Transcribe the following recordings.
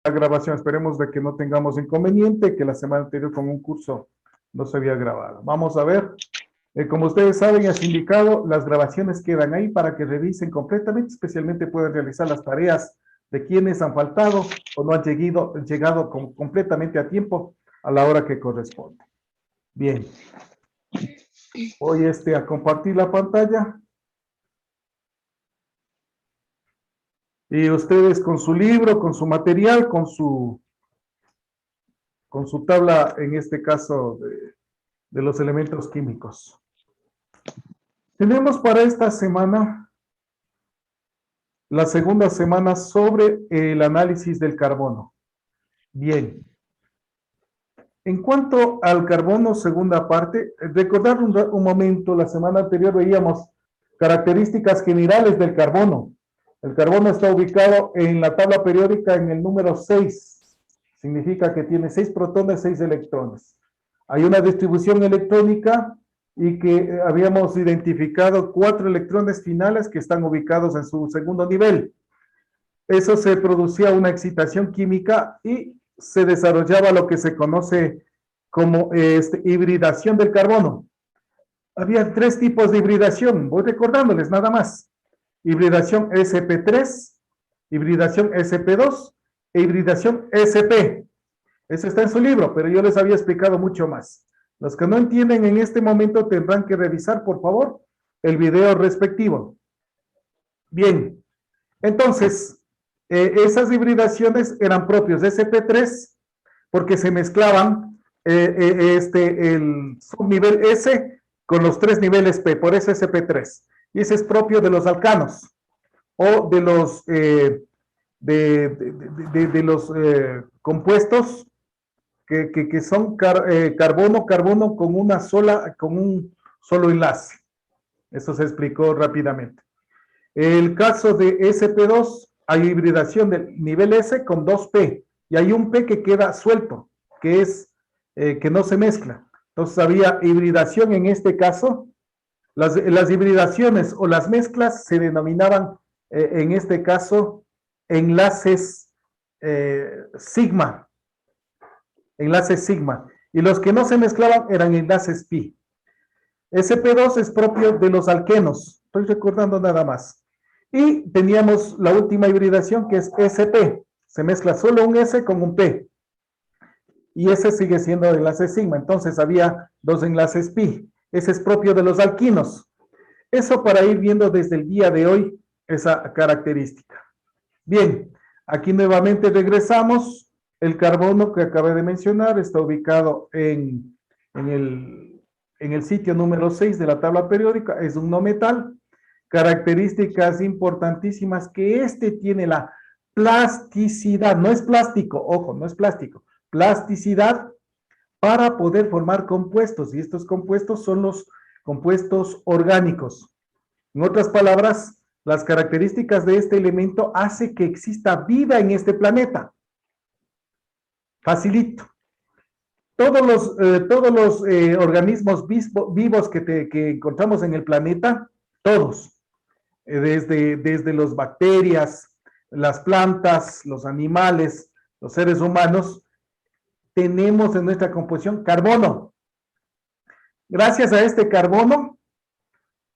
la grabación. Esperemos de que no tengamos inconveniente, que la semana anterior con un curso no se había grabado. Vamos a ver. Como ustedes saben, es indicado, las grabaciones quedan ahí para que revisen completamente, especialmente pueden realizar las tareas de quienes han faltado o no han llegado completamente a tiempo a la hora que corresponde. Bien. Voy a compartir la pantalla. Y ustedes con su libro, con su material, con su tabla, en este caso, de los elementos químicos. Tenemos para esta semana la segunda semana sobre el análisis del carbono. Bien. En cuanto al carbono, segunda parte, recordar un momento, la semana anterior veíamos características generales del carbono. El carbono está ubicado en la tabla periódica en el número 6. Significa que tiene 6 protones, 6 electrones. Hay una distribución electrónica y que habíamos identificado 4 electrones finales que están ubicados en su segundo nivel. Eso se producía una excitación química y se desarrollaba lo que se conoce como hibridación del carbono. Había 3 tipos de hibridación, voy recordándoles nada más. Hibridación sp3, hibridación sp2 e hibridación sp. Eso está en su libro, pero yo les había explicado mucho más. Los que no entienden en este momento tendrán que revisar, por favor, el video respectivo. Bien, entonces, esas hibridaciones eran propios de sp3 porque se mezclaban el subnivel S con los 3 niveles P, por eso sp3. Y ese es propio de los alcanos o de los, compuestos que son carbono con un solo enlace. Eso se explicó rápidamente. El caso de sp2, hay hibridación del nivel S con 2P y hay un P que queda suelto, que es que no se mezcla. Entonces había hibridación en este caso. Las hibridaciones o las mezclas se denominaban en este caso enlaces sigma. Enlaces sigma. Y los que no se mezclaban eran enlaces pi. sp2 es propio de los alquenos. Estoy recordando nada más. Y teníamos la última hibridación que es sp. Se mezcla solo un S con un P. Y ese sigue siendo el enlace sigma. Entonces había 2 enlaces pi. Ese es propio de los alquinos. Eso para ir viendo desde el día de hoy esa característica. Bien, aquí nuevamente regresamos. El carbono que acabé de mencionar está ubicado en el sitio número 6 de la tabla periódica. Es un no metal. Características importantísimas que tiene la plasticidad. No es plástico, ojo, no es plástico. Plasticidad para poder formar compuestos. Y estos compuestos son los compuestos orgánicos. En otras palabras, las características de este elemento hace que exista vida en este planeta. Facilito. Todos los organismos vivos que encontramos en el planeta, todos, desde las bacterias, las plantas, los animales, los seres humanos, tenemos en nuestra composición carbono. Gracias a este carbono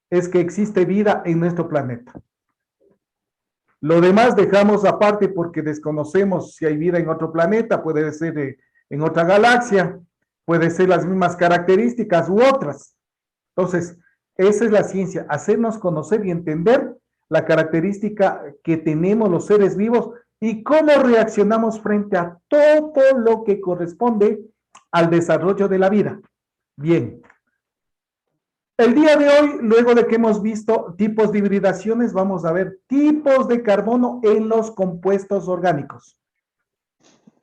es que existe vida en nuestro planeta. Lo demás dejamos aparte porque desconocemos si hay vida en otro planeta, puede ser en otra galaxia, puede ser las mismas características u otras. Entonces, esa es la ciencia, hacernos conocer y entender la característica que tenemos los seres vivos y cómo reaccionamos frente a todo lo que corresponde al desarrollo de la vida. Bien. El día de hoy, luego de que hemos visto tipos de hibridaciones, vamos a ver tipos de carbono en los compuestos orgánicos.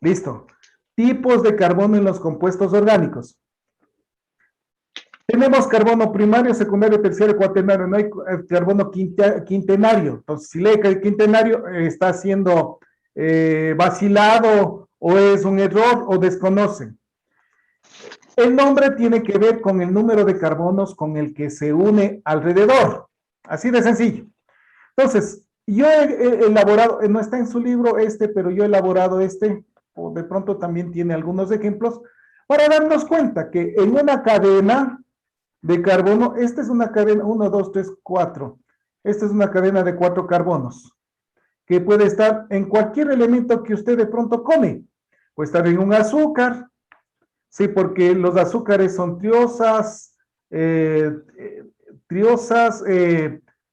Listo. Tipos de carbono en los compuestos orgánicos. Tenemos carbono primario, secundario, terciario, cuaternario. No hay carbono quintenario. Entonces, si lee que el quintenario está siendo vacilado o es un error o desconocen. El nombre tiene que ver con el número de carbonos con el que se une alrededor. Así de sencillo. Entonces, Yo he elaborado, no está en su libro pero yo he elaborado o de pronto también tiene algunos ejemplos, para darnos cuenta que en una cadena de carbono, esta es una cadena, 1, 2, 3, 4. Esta es una cadena de 4 carbonos, que puede estar en cualquier elemento que usted de pronto come. Puede estar en un azúcar, sí, porque los azúcares son triosas,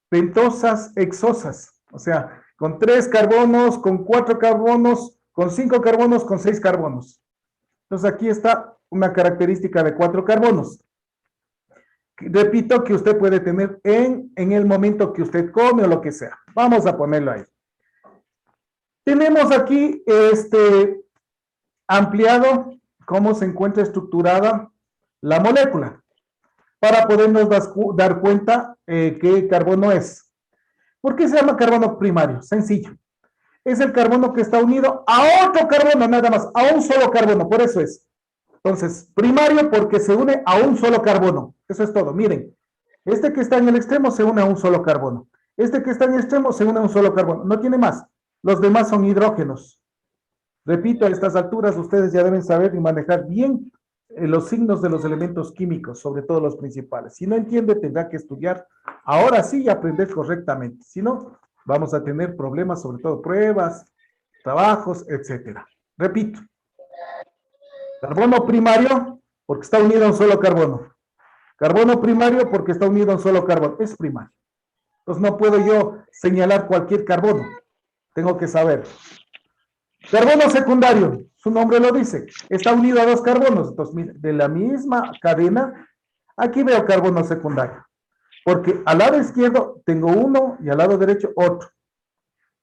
pentosas, hexosas. O sea, con 3 carbonos, con 4 carbonos, con 5 carbonos, con 6 carbonos. Entonces aquí está una característica de 4 carbonos. Repito, que usted puede tener en el momento que usted come o lo que sea. Vamos a ponerlo ahí. Tenemos aquí ampliado cómo se encuentra estructurada la molécula para podernos dar cuenta qué carbono es. ¿Por qué se llama carbono primario? Sencillo. Es el carbono que está unido a otro carbono, nada más, a un solo carbono, por eso es. Entonces, primario porque se une a un solo carbono. Eso es todo. Miren, este que está en el extremo se une a un solo carbono. Este que está en el extremo se une a un solo carbono. No tiene más. Los demás son hidrógenos. Repito, a estas alturas ustedes ya deben saber y manejar bien los signos de los elementos químicos, sobre todo los principales. Si no entiende, tendrá que estudiar ahora sí y aprender correctamente. Si no, vamos a tener problemas, sobre todo pruebas, trabajos, etcétera. Repito. Carbono primario, porque está unido a un solo carbono. Carbono primario, porque está unido a un solo carbono. Es primario. Entonces no puedo yo señalar cualquier carbono. Tengo que saber. Carbono secundario, su nombre lo dice. Está unido a 2 carbonos. Entonces, mire, de la misma cadena, aquí veo carbono secundario. Porque al lado izquierdo tengo uno y al lado derecho otro.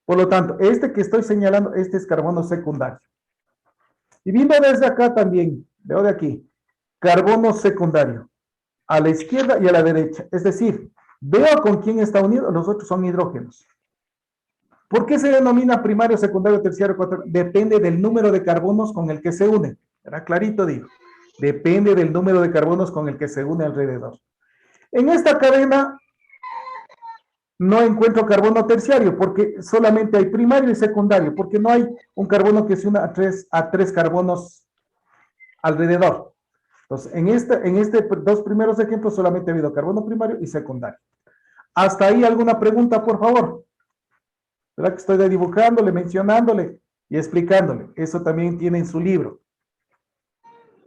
Por lo tanto, este que estoy señalando, este es carbono secundario. Y viendo desde acá también, veo de aquí, carbono secundario, a la izquierda y a la derecha. Es decir, veo con quién está unido, los otros son hidrógenos. ¿Por qué se denomina primario, secundario, terciario, cuaternario? Depende del número de carbonos con el que se une. Era clarito, digo. Depende del número de carbonos con el que se une alrededor. En esta cadena no encuentro carbono terciario porque solamente hay primario y secundario, porque no hay un carbono que se una a tres carbonos alrededor. Entonces, en este 2 primeros ejemplos solamente ha habido carbono primario y secundario. ¿Hasta ahí alguna pregunta, por favor? ¿Verdad que estoy dibujándole, mencionándole y explicándole? Eso también tiene en su libro.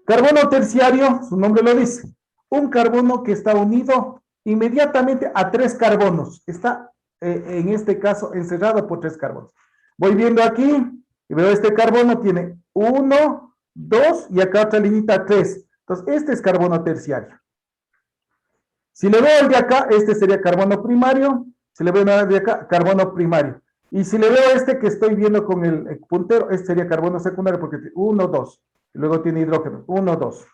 Carbono terciario, su nombre lo dice. Un carbono que está unido inmediatamente a 3 carbonos. Está, en este caso, encerrado por 3 carbonos. Voy viendo aquí y veo este carbono tiene 1, 2 y acá otra liñita 3. Entonces, este es carbono terciario. Si le veo el de acá, este sería carbono primario. Si le veo el de acá, carbono primario. Y si le veo este que estoy viendo con el puntero, este sería carbono secundario porque 1, 2. Y luego tiene hidrógeno. 1, 2.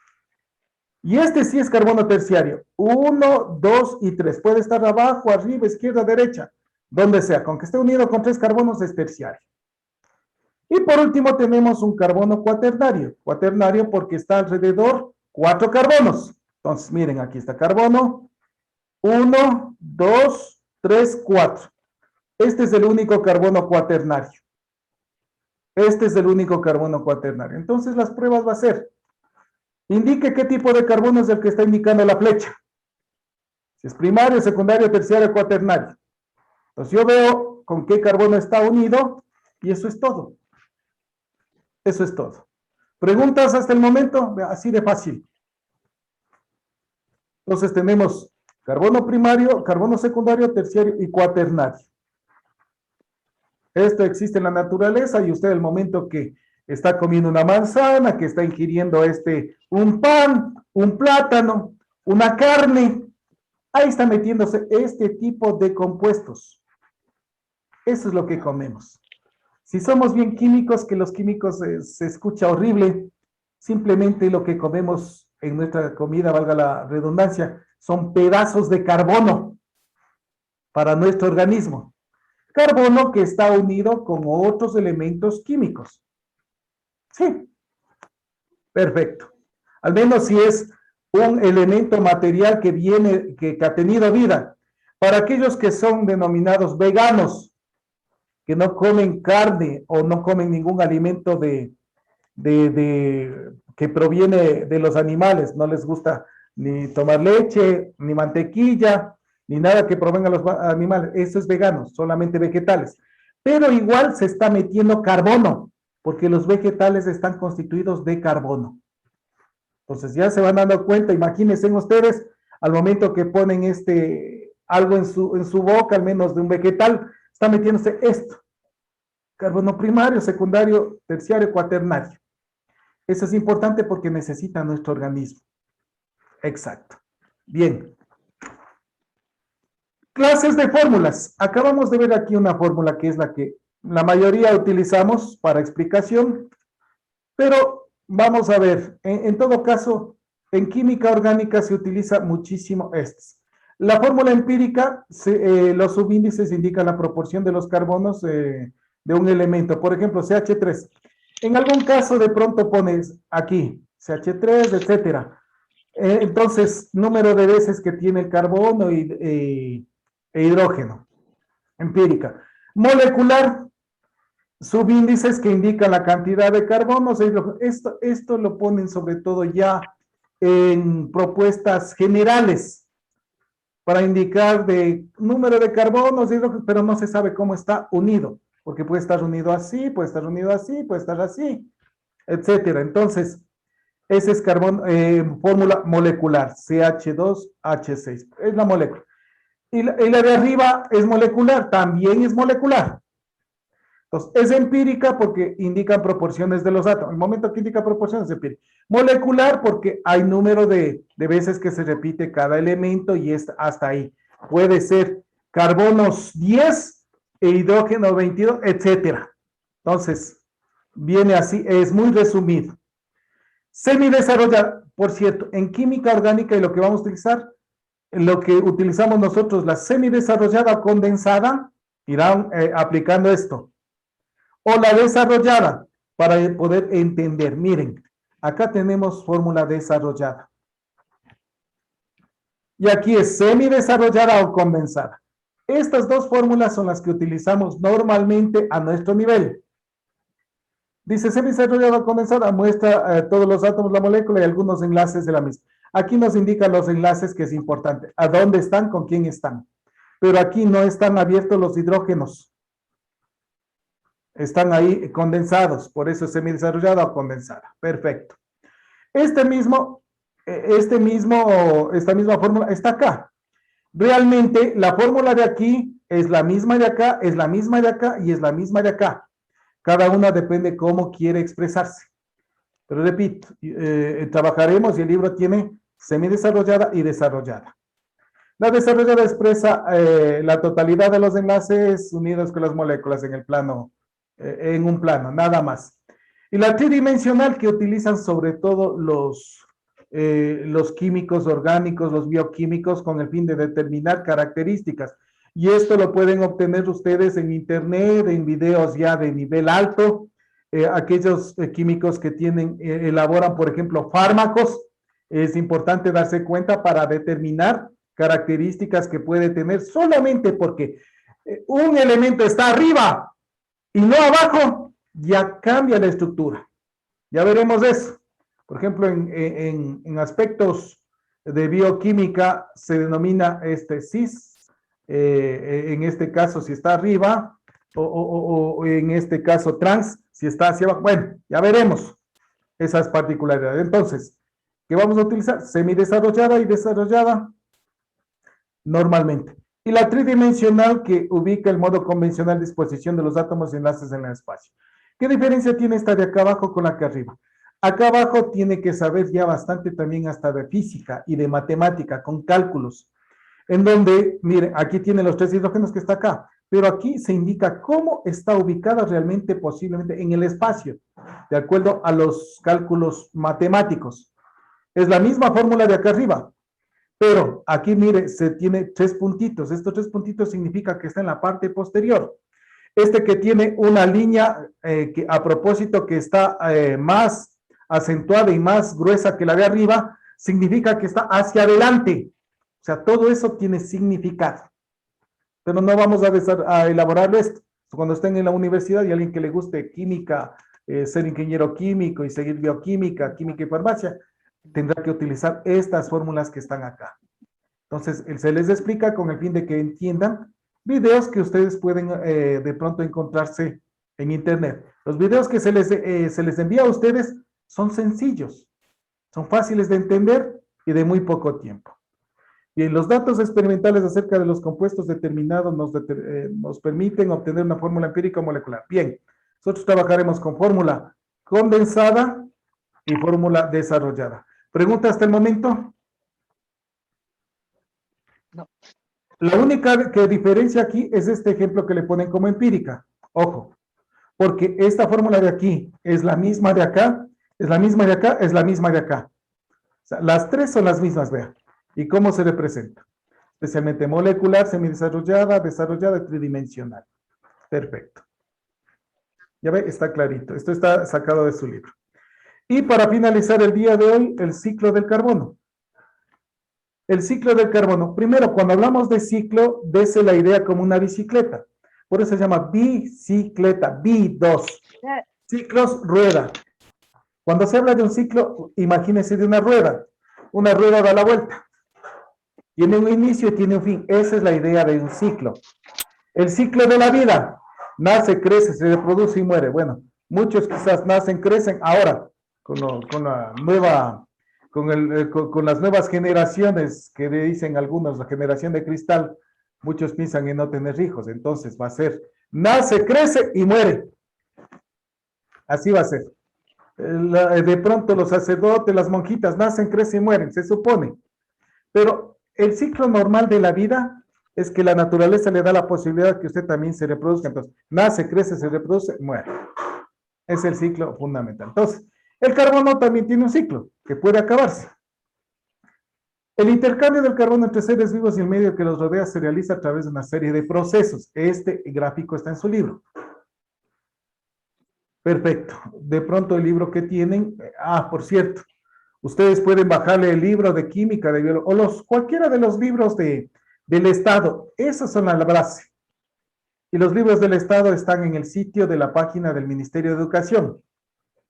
Y este sí es carbono terciario. 1, 2 y 3. Puede estar abajo, arriba, izquierda, derecha. Donde sea. Con que esté unido con 3 carbonos es terciario. Y por último tenemos un carbono cuaternario. Cuaternario porque está alrededor 4 carbonos. Entonces miren, aquí está carbono. 1, 2, 3, 4. Este es el único carbono cuaternario. Este es el único carbono cuaternario. Entonces las pruebas va a ser, indique qué tipo de carbono es el que está indicando la flecha. Si es primario, secundario, terciario, cuaternario. Entonces yo veo con qué carbono está unido y eso es todo. Eso es todo. ¿Preguntas hasta el momento? Así de fácil. Entonces tenemos carbono primario, carbono secundario, terciario y cuaternario. Esto existe en la naturaleza y usted el momento que está comiendo una manzana, que está ingiriendo un pan, un plátano, una carne, ahí está metiéndose este tipo de compuestos. Eso es lo que comemos. Si somos bien químicos, que los químicos se escucha horrible, simplemente lo que comemos en nuestra comida, valga la redundancia, son pedazos de carbono para nuestro organismo. Carbono que está unido con otros elementos químicos. Sí, perfecto. Al menos si es un elemento material que ha tenido vida. Para aquellos que son denominados veganos, que no comen carne o no comen ningún alimento que proviene de los animales, no les gusta ni tomar leche, ni mantequilla, ni nada que provenga de los animales, eso es vegano, solamente vegetales. Pero igual se está metiendo carbono, porque los vegetales están constituidos de carbono. Entonces ya se van dando cuenta, imagínense ustedes, al momento que ponen algo en su boca, al menos de un vegetal, está metiéndose esto. Carbono primario, secundario, terciario, cuaternario. Eso es importante porque necesita nuestro organismo. Exacto. Bien. Clases de fórmulas. Acabamos de ver aquí una fórmula que es la que la mayoría utilizamos para explicación, pero vamos a ver, en todo caso, en química orgánica se utiliza muchísimo estas. La fórmula empírica, los subíndices indican la proporción de los carbonos de un elemento. Por ejemplo, CH3. En algún caso de pronto pones aquí, CH3, etcétera. Entonces, número de veces que tiene el carbono e hidrógeno. Empírica. Molecular, subíndices que indican la cantidad de carbonos. Esto lo ponen sobre todo ya en propuestas generales para indicar de número de carbonos, pero no se sabe cómo está unido, porque puede estar unido así, puede estar unido así, puede estar así, etcétera. Entonces, ese es fórmula molecular, CH2H6, es la molécula. Y la de arriba es molecular, también es molecular. Entonces, es empírica porque indican proporciones de los átomos. El momento que indica proporciones es empírica. Molecular porque hay número de veces que se repite cada elemento y es hasta ahí. Puede ser carbonos 10 e hidrógeno 22, etcétera. Entonces, viene así, es muy resumido. Semidesarrollada, por cierto, en química orgánica y lo que vamos a utilizar, lo que utilizamos nosotros, la semidesarrollada condensada, irán aplicando esto. O la desarrollada, para poder entender. Miren, acá tenemos fórmula desarrollada. Y aquí es semidesarrollada o condensada. Estas dos fórmulas son las que utilizamos normalmente a nuestro nivel. Dice semidesarrollada o condensada, muestra todos los átomos, la molécula y algunos enlaces de la misma. Aquí nos indican los enlaces, que es importante. ¿A dónde están? ¿Con quién están? Pero aquí no están abiertos los hidrógenos. Están ahí condensados, por eso es semidesarrollada o condensada. Perfecto. Esta misma fórmula está acá. Realmente la fórmula de aquí es la misma de acá, es la misma de acá y es la misma de acá. Cada una depende cómo quiere expresarse. Pero repito, trabajaremos y el libro tiene semidesarrollada y desarrollada. La desarrollada expresa la totalidad de los enlaces unidos con las moléculas en el plano, en un plano, nada más. Y la tridimensional que utilizan sobre todo los químicos orgánicos, los bioquímicos, con el fin de determinar características. Y esto lo pueden obtener ustedes en internet, en videos ya de nivel alto. Aquellos químicos que elaboran, por ejemplo, fármacos, es importante darse cuenta para determinar características que puede tener solamente porque un elemento está arriba y no abajo, ya cambia la estructura. Ya veremos eso. Por ejemplo, en aspectos de bioquímica se denomina cis, en este caso si está arriba, o en este caso trans, si está hacia abajo. Bueno, ya veremos esas particularidades. Entonces, ¿qué vamos a utilizar? Semidesarrollada y desarrollada normalmente. Y la tridimensional que ubica el modo convencional de disposición de los átomos y enlaces en el espacio. ¿Qué diferencia tiene esta de acá abajo con la que arriba? Acá abajo tiene que saber ya bastante también hasta de física y de matemática, con cálculos, en donde, miren, aquí tiene los 3 hidrógenos que está acá, pero aquí se indica cómo está ubicada realmente posiblemente en el espacio, de acuerdo a los cálculos matemáticos. Es la misma fórmula de acá arriba, pero aquí, mire, se tiene 3 puntitos. Estos 3 puntitos significa que está en la parte posterior. Este que tiene una línea que a propósito que está más acentuada y más gruesa que la de arriba, significa que está hacia adelante. O sea, todo eso tiene significado. Pero no vamos a elaborar esto. Cuando estén en la universidad y alguien que le guste química, ser ingeniero químico y seguir bioquímica, química y farmacia, tendrá que utilizar estas fórmulas que están acá. Entonces, se les explica con el fin de que entiendan videos que ustedes pueden de pronto encontrarse en internet. Los videos que se les envía a ustedes son sencillos, son fáciles de entender y de muy poco tiempo. Bien, los datos experimentales acerca de los compuestos determinados nos permiten obtener una fórmula empírica molecular. Bien, nosotros trabajaremos con fórmula condensada y fórmula desarrollada. ¿Pregunta hasta el momento? No. La única que diferencia aquí es este ejemplo que le ponen como empírica. Ojo, porque esta fórmula de aquí es la misma de acá, es la misma de acá, es la misma de acá. O sea, las tres son las mismas, vean. ¿Y cómo se representa? Especialmente molecular, semidesarrollada, desarrollada y tridimensional. Perfecto. Ya ve, está clarito. Esto está sacado de su libro. Y para finalizar el día de hoy, el ciclo del carbono. El ciclo del carbono. Primero, cuando hablamos de ciclo, dése la idea como una bicicleta. Por eso se llama bicicleta, B2. Ciclos, rueda. Cuando se habla de un ciclo, imagínense de una rueda. Una rueda da la vuelta. Tiene un inicio y tiene un fin. Esa es la idea de un ciclo. El ciclo de la vida. Nace, crece, se reproduce y muere. Bueno, muchos quizás nacen, crecen. Ahora, con las nuevas generaciones que dicen algunos, la generación de cristal, muchos piensan en no tener hijos. Entonces va a ser, nace, crece y muere. Así va a ser. De pronto los sacerdotes, las monjitas, nacen, crecen y mueren, se supone. Pero el ciclo normal de la vida es que la naturaleza le da la posibilidad que usted también se reproduzca. Entonces, nace, crece, se reproduce, muere. Es el ciclo fundamental. Entonces, el carbono también tiene un ciclo que puede acabarse. El intercambio del carbono entre seres vivos y el medio que los rodea se realiza a través de una serie de procesos. Este gráfico está en su libro. Perfecto. De pronto el libro que tienen, por cierto, ustedes pueden bajarle el libro de química, de biología, o cualquiera de los libros del Estado. Esos son la base. Y los libros del Estado están en el sitio de la página del Ministerio de Educación.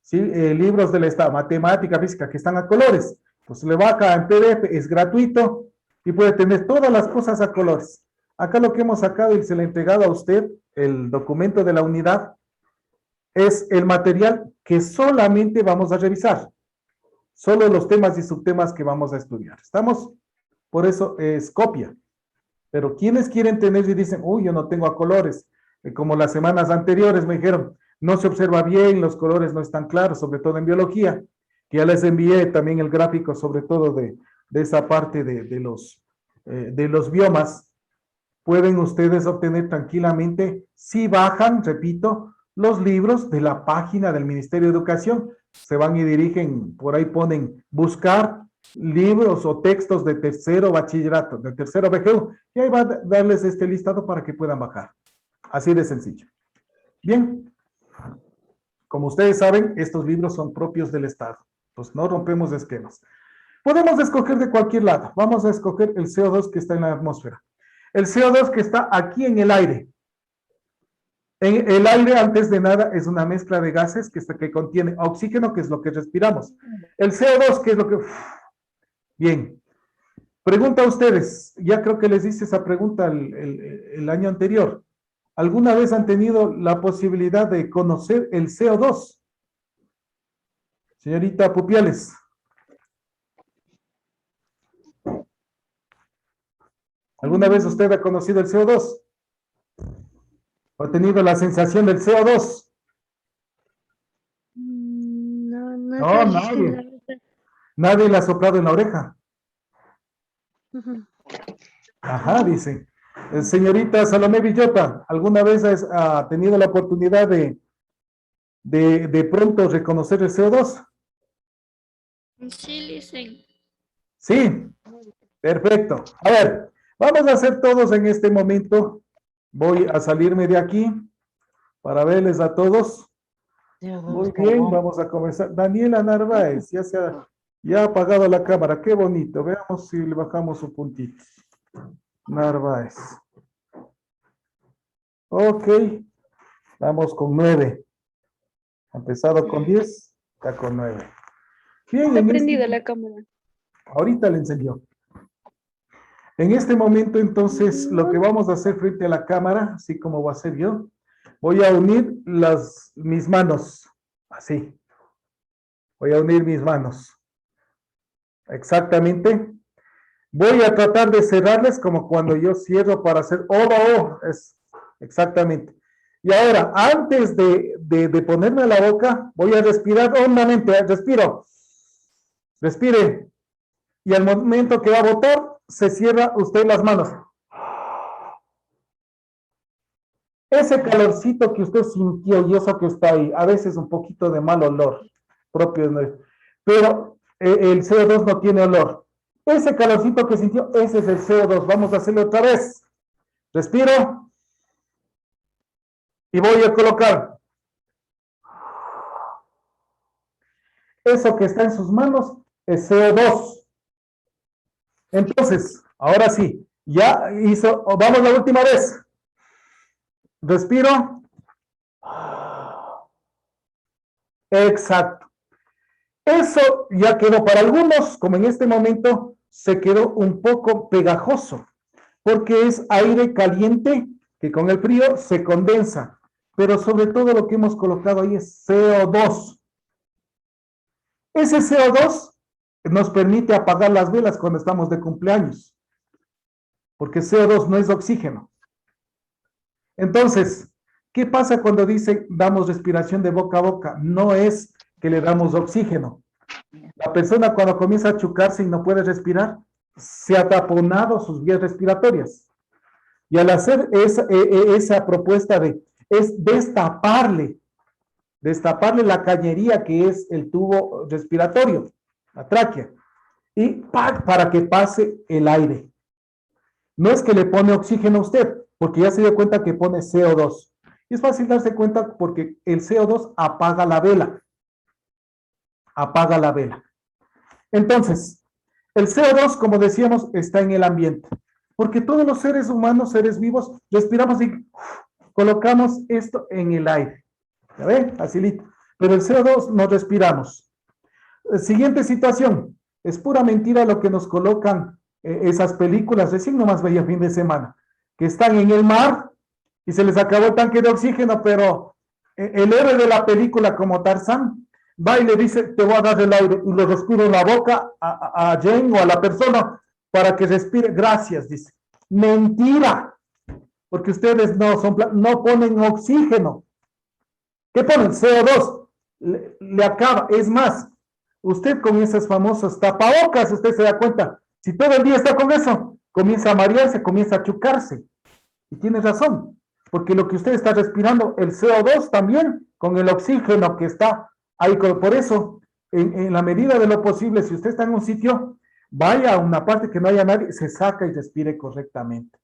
¿Sí? Libros del Estado, matemática, física, que están a colores. Pues le baja en PDF, es gratuito y puede tener todas las cosas a colores. Acá lo que hemos sacado y se le ha entregado a usted, el documento de la unidad, es el material que solamente vamos a revisar. Solo los temas y subtemas que vamos a estudiar. ¿Estamos? Por eso es copia. Pero quienes quieren tener y dicen, uy, yo no tengo a colores, como las semanas anteriores me dijeron, no se observa bien, los colores no están claros, sobre todo en biología, que ya les envié también el gráfico, sobre todo de esa parte de los biomas, pueden ustedes obtener tranquilamente, si bajan, repito, los libros de la página del Ministerio de Educación, se van y dirigen, por ahí ponen buscar libros o textos de tercero bachillerato, de tercero BGU, y ahí va a darles este listado para que puedan bajar. Así de sencillo. Bien, como ustedes saben, estos libros son propios del Estado, pues no rompemos esquemas. Podemos escoger de cualquier lado, vamos a escoger el CO2 que está en la atmósfera. El CO2 que está aquí en el aire. El aire, antes de nada, es una mezcla de gases que contiene oxígeno, que es lo que respiramos. El CO2, que es lo que... Bien. Pregunta a ustedes, ya creo que les hice esa pregunta el año anterior. ¿Alguna vez han tenido la posibilidad de conocer el CO2? Señorita Pupiales. ¿Alguna vez usted ha conocido el CO2? ¿O ha tenido la sensación del CO2? No, nadie. Nadie le ha soplado en la oreja. Ajá, dice. Señorita Salomé Villota, ¿alguna vez ha tenido la oportunidad de pronto reconocer el CO2? Sí, dicen. Sí, perfecto. A ver, vamos a hacer todos en este momento. Voy a salirme de aquí para verles a todos. Muy bien, vamos a comenzar. Daniela Narváez, ya ha apagado la cámara. Qué bonito. Veamos si le bajamos un puntito. Narváez. Ok. Vamos con 9. Ha empezado con 10, está con 9. Bien, Está prendida la cámara. ahorita le enseñó. En este momento, entonces, lo que vamos a hacer frente a la cámara, así como voy a hacer yo, voy a unir mis manos, así. Voy a unir mis manos. Exactamente. Voy a tratar de cerrarles como cuando yo cierro para hacer O. Es exactamente. Y ahora, antes de ponerme a la boca, voy a respirar hondamente. Respiro. Respire. Y al momento que va a botar, se cierra usted las manos. Ese calorcito que usted sintió y eso que está ahí, a veces un poquito de mal olor propio, pero el CO2 no tiene olor. Ese calorcito que sintió, ese es el CO2. Vamos a hacerlo otra vez. Respiro. Y voy a colocar eso que está en sus manos, es CO2. Entonces, ahora sí, ya hizo, vamos la última vez. Respiro. Exacto. Eso ya quedó para algunos, como en este momento, se quedó un poco pegajoso, porque es aire caliente que con el frío se condensa. Pero sobre todo lo que hemos colocado ahí es CO2. Ese CO2 nos permite apagar las velas cuando estamos de cumpleaños, porque CO2 no es oxígeno. Entonces, ¿qué pasa cuando dicen damos respiración de boca a boca? No es que le damos oxígeno. La persona cuando comienza a chucarse y no puede respirar, se ha taponado sus vías respiratorias. Y al hacer esa propuesta es destaparle la cañería que es el tubo respiratorio, la tráquea, y para que pase el aire. No es que le pone oxígeno a usted, porque ya se dio cuenta que pone CO2. Y es fácil darse cuenta porque el CO2 apaga la vela. Apaga la vela. Entonces, el CO2, como decíamos, está en el ambiente. Porque todos los seres humanos, seres vivos, respiramos y colocamos esto en el aire. ¿Ya ven? Facilito. Pero el CO2 no respiramos. Siguiente situación. Es pura mentira lo que nos colocan esas películas. Recién nomás veía fin de semana. Que están en el mar y se les acabó el tanque de oxígeno, pero el héroe de la película, como Tarzán, va y le dice, te voy a dar el aire, y le respiro en la boca a Jane o a la persona para que respire. Gracias, dice. Mentira, porque ustedes no ponen oxígeno. ¿Qué ponen? CO2. Le acaba. Es más, usted con esos famosos tapabocas, usted se da cuenta, si todo el día está con eso, comienza a marearse, comienza a chucarse. Y tiene razón, porque lo que usted está respirando, el CO2 también, con el oxígeno que está ahí. Por eso, en la medida de lo posible, si usted está en un sitio, vaya a una parte que no haya nadie, se saca y respire correctamente.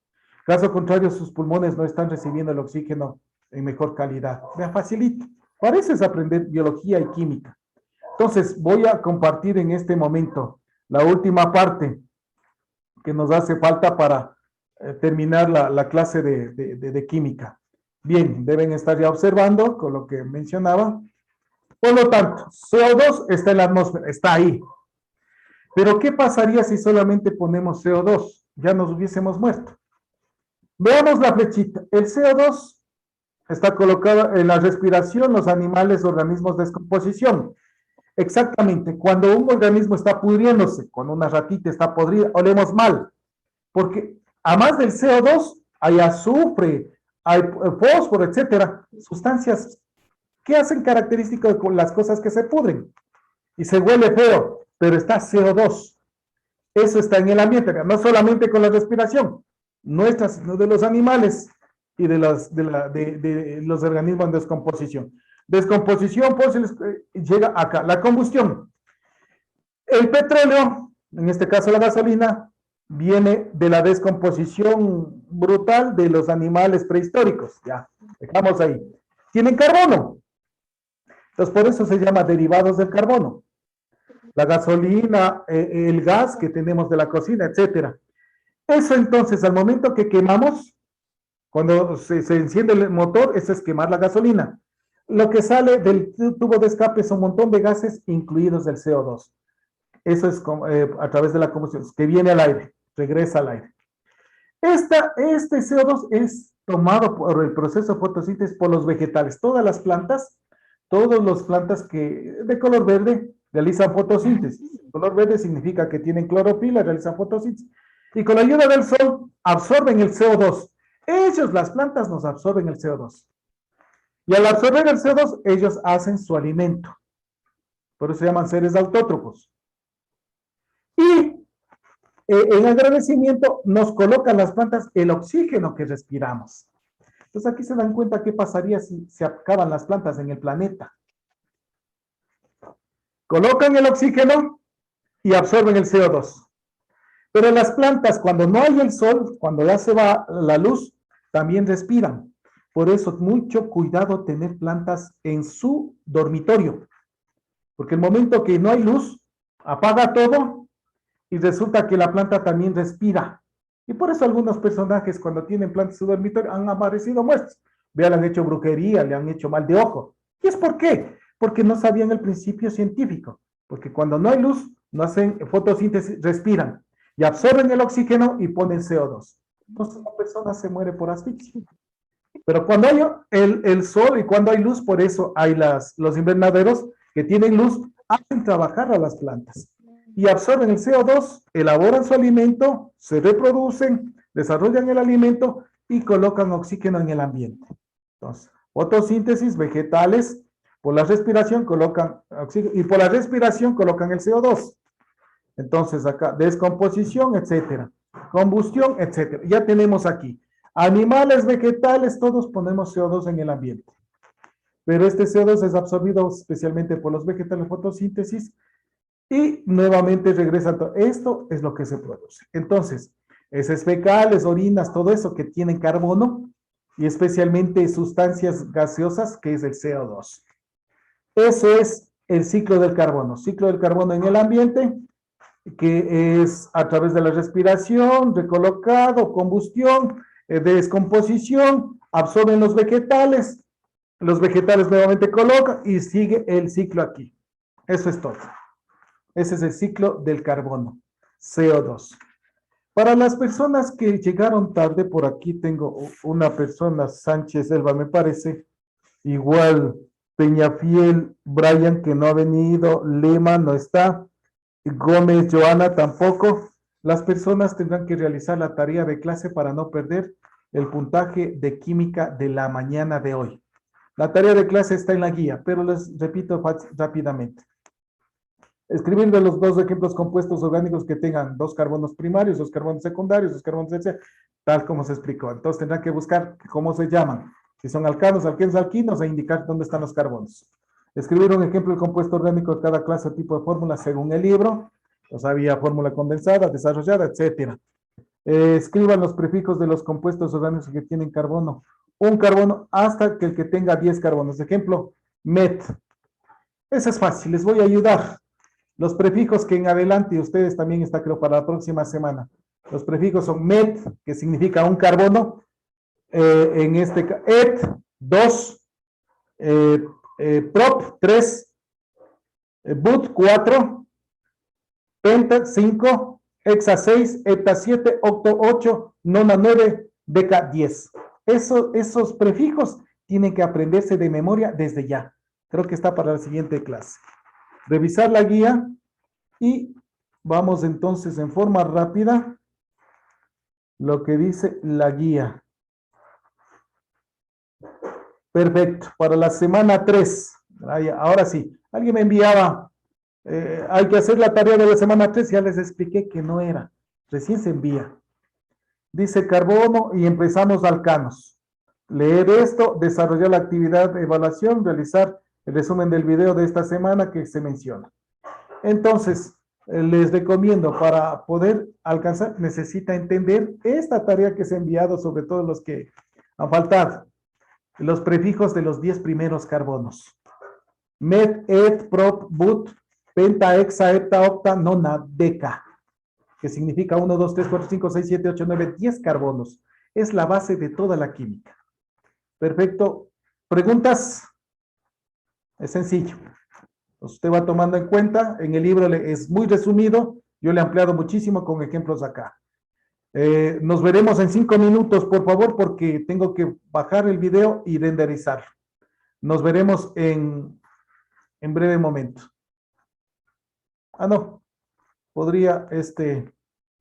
Caso contrario, sus pulmones no están recibiendo el oxígeno en mejor calidad. Me facilito. Pareces aprender biología y química. Entonces, voy a compartir en este momento la última parte que nos hace falta para terminar la clase de química. Bien, deben estar ya observando con lo que mencionaba. Por lo tanto, CO2 está en la atmósfera, está ahí. Pero, ¿qué pasaría si solamente ponemos CO2? Ya nos hubiésemos muerto. Veamos la flechita. El CO2 está colocado en la respiración, los animales, organismos de descomposición. Exactamente, cuando un organismo está pudriéndose, cuando una ratita está podrida, olemos mal, porque además del CO2 hay azufre, hay fósforo, etcétera, sustancias que hacen características con las cosas que se pudren y se huele feo, pero está CO2. Eso está en el ambiente, no solamente con la respiración, nuestra, sino de los animales y de los organismos en descomposición. Descomposición, pues llega acá, la combustión. El petróleo, en este caso la gasolina, viene de la descomposición brutal de los animales prehistóricos. Ya, dejamos ahí. Tienen carbono. Entonces, por eso se llama derivados del carbono. La gasolina, el gas que tenemos de la cocina, etcétera. Eso entonces, al momento que quemamos, Cuando se enciende el motor, eso es quemar la gasolina. Lo que sale del tubo de escape es un montón de gases, incluidos el CO2. Eso es a través de la combustión, que viene al aire, regresa al aire. Este CO2 es tomado por el proceso de fotosíntesis por los vegetales. Todas las plantas que de color verde realizan fotosíntesis. El color verde significa que tienen clorofila, realizan fotosíntesis. Y con la ayuda del sol absorben el CO2. Las plantas, nos absorben el CO2. Y al absorber el CO2, ellos hacen su alimento. Por eso se llaman seres autótrofos. Y en agradecimiento nos colocan las plantas el oxígeno que respiramos. Entonces aquí se dan cuenta qué pasaría si se acaban las plantas en el planeta. Colocan el oxígeno y absorben el CO2. Pero las plantas, cuando no hay el sol, cuando ya se va la luz, también respiran. Por eso, mucho cuidado tener plantas en su dormitorio. Porque el momento que no hay luz, apaga todo y resulta que la planta también respira. Y por eso algunos personajes, cuando tienen plantas en su dormitorio, han aparecido muertos. Vean, le han hecho brujería, le han hecho mal de ojo. ¿Y es por qué? Porque no sabían el principio científico. Porque cuando no hay luz, no hacen fotosíntesis, respiran y absorben el oxígeno y ponen CO2. Entonces la persona se muere por asfixia. Pero cuando hay el sol y cuando hay luz, por eso hay los invernaderos que tienen luz, hacen trabajar a las plantas y absorben el CO2, elaboran su alimento, se reproducen, desarrollan el alimento y colocan oxígeno en el ambiente. Entonces, fotosíntesis, vegetales, por la respiración colocan oxígeno y por la respiración colocan el CO2. Entonces acá, descomposición, etcétera, combustión, etcétera. Ya tenemos aquí, animales, vegetales, todos ponemos CO2 en el ambiente. Pero este CO2 es absorbido especialmente por los vegetales, fotosíntesis, y nuevamente regresa. Esto es lo que se produce. Entonces, heces fecales, orinas, todo eso que tienen carbono, y especialmente sustancias gaseosas, que es el CO2. Eso es el ciclo del carbono. Ciclo del carbono en el ambiente, que es a través de la respiración, recolocado, combustión, descomposición, absorben los vegetales nuevamente colocan y sigue el ciclo aquí. Eso es todo. Ese es el ciclo del carbono, CO2. Para las personas que llegaron tarde, por aquí tengo una persona, Sánchez Elba, me parece, igual Peñafiel, Brian, que no ha venido, Lema no está, Gómez, Joana tampoco. Las personas tendrán que realizar la tarea de clase para no perder el puntaje de química de la mañana de hoy. La tarea de clase está en la guía, pero les repito rápidamente. Escribir de los dos ejemplos compuestos orgánicos que tengan 2 carbonos primarios, 2 carbonos secundarios, 2 carbonos terciarios, tal como se explicó. Entonces tendrán que buscar cómo se llaman. Si son alcanos, alquenos, alquinos, e indicar dónde están los carbonos. Escribir un ejemplo del compuesto orgánico de cada clase o tipo de fórmula según el libro. O sea, había fórmula condensada, desarrollada, etc. Escriban los prefijos de los compuestos orgánicos que tienen carbono. Un carbono hasta que el que tenga 10 carbonos. Ejemplo, met. Eso es fácil, les voy a ayudar. Los prefijos que en adelante, ustedes también está creo para la próxima semana. Los prefijos son met, que significa un carbono. En este caso, et, 2, prop, 3, but, 4, penta, 5, hexa, 6, hepta, 7, octo, 8, nona, 9, deca, 10. Esos prefijos tienen que aprenderse de memoria desde ya. Creo que está para la siguiente clase. Revisar la guía y vamos entonces en forma rápida lo que dice la guía. Perfecto, para la semana 3. Ahora sí, alguien me enviaba, hay que hacer la tarea de la semana 3, ya les expliqué que no era, recién se envía. Dice carbono y empezamos alcanos. Leer esto, desarrollar la actividad de evaluación, realizar el resumen del video de esta semana que se menciona. Entonces, les recomiendo para poder alcanzar, necesita entender esta tarea que se ha enviado, sobre todo los que han faltado. Los prefijos de los 10 primeros carbonos. Met, et, prop, but, penta, hexa, hepta, octa, nona, deca. Que significa 1, 2, 3, 4, 5, 6, 7, 8, 9, 10 carbonos. es la base de toda la química. Perfecto. ¿Preguntas? Es sencillo. Usted va tomando en cuenta, en el libro es muy resumido, yo le he ampliado muchísimo con ejemplos acá. Nos veremos en 5 minutos, por favor, porque tengo que bajar el video y renderizarlo. Nos veremos en breve momento. Ah, no. Podría,